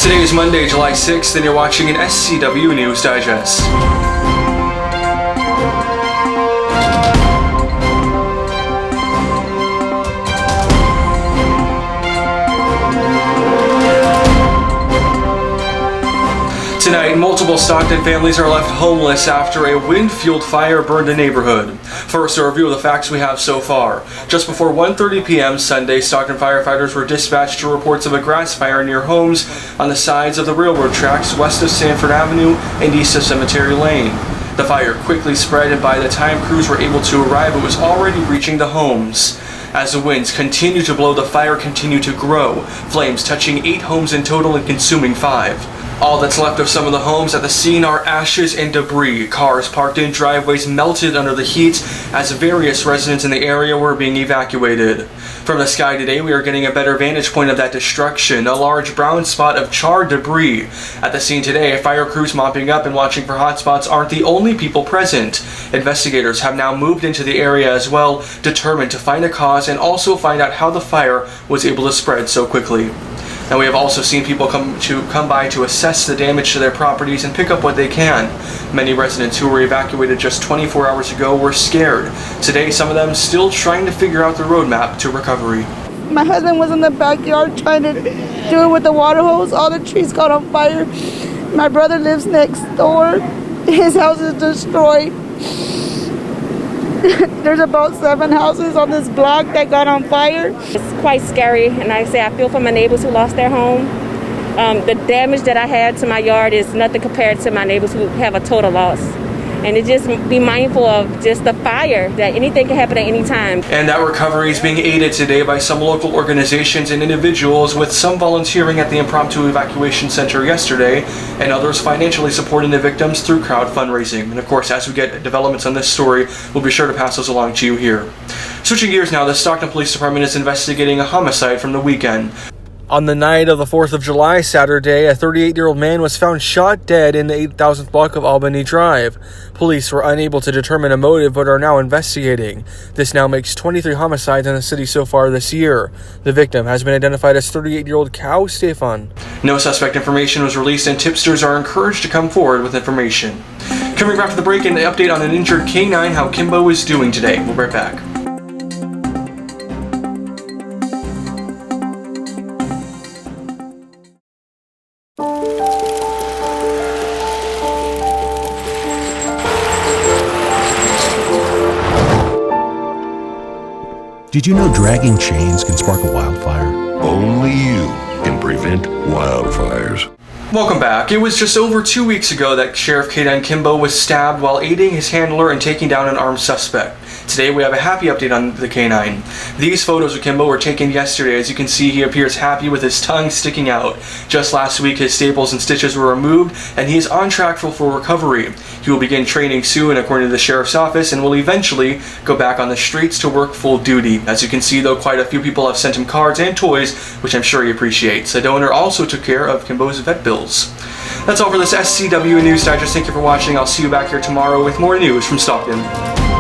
Today is Monday, July 6th, and you're watching an SCW News Digest. Tonight, multiple Stockton families are left homeless after a wind-fueled fire burned a neighborhood. First, a review of the facts we have so far. Just before 1:30 p.m. Sunday, Stockton firefighters were dispatched to reports of a grass fire near homes on the sides of the railroad tracks west of Sanford Avenue and east of Cemetery Lane. The fire quickly spread, and by the time crews were able to arrive, it was already reaching the homes. As the winds continued to blow, the fire continued to grow, flames touching 8 homes in total and consuming 5. All that's left of some of the homes at the scene are ashes and debris. Cars parked in driveways melted under the heat as various residents in the area were being evacuated. From the sky today, we are getting a better vantage point of that destruction, a large brown spot of charred debris. At the scene today, fire crews mopping up and watching for hotspots aren't the only people present. Investigators have now moved into the area as well, determined to find a cause and also find out how the fire was able to spread so quickly. And we have also seen people come by to assess the damage to their properties and pick up what they can. Many residents who were evacuated just 24 hours ago were scared. Today, some of them still trying to figure out the roadmap to recovery. My husband was in the backyard trying to do it with the water hose. All the trees caught on fire. My brother lives next door. His house is destroyed. There's about 7 houses on this block that got on fire. It's quite scary, and I feel for my neighbors who lost their home. The damage that I had to my yard is nothing compared to my neighbors who have a total loss. And to just be mindful of just the fire, that anything can happen at any time. And that recovery is being aided today by some local organizations and individuals, with some volunteering at the impromptu evacuation center yesterday and others financially supporting the victims through crowd fundraising. And of course, as we get developments on this story, we'll be sure to pass those along to you here. Switching gears now, the Stockton Police Department is investigating a homicide from the weekend. On the night of the 4th of July, Saturday, a 38-year-old man was found shot dead in the 8,000th block of Albany Drive. Police were unable to determine a motive but are now investigating. This now makes 23 homicides in the city so far this year. The victim has been identified as 38-year-old Cal Stefan. No suspect information was released, and tipsters are encouraged to come forward with information. Coming after the break, an update on an injured K-9, how KIMBO is doing today. We'll be right back. Did you know dragging chains can spark a wildfire? Only you can prevent wildfires. Welcome back. It was just over 2 weeks ago that Sheriff K-9 KIMBO was stabbed while aiding his handler in taking down an armed suspect. Today we have a happy update on the K-9. These photos of KIMBO were taken yesterday. As you can see, he appears happy with his tongue sticking out. Just last week, his staples and stitches were removed, and he is on track for recovery. He will begin training soon, according to the Sheriff's Office, and will eventually go back on the streets to work full duty. As you can see, though, quite a few people have sent him cards and toys, which I'm sure he appreciates. A donor also took care of KIMBO's vet bills. That's all for this SCW News Digest. Thank you for watching. I'll see you back here tomorrow with more news from Stockton.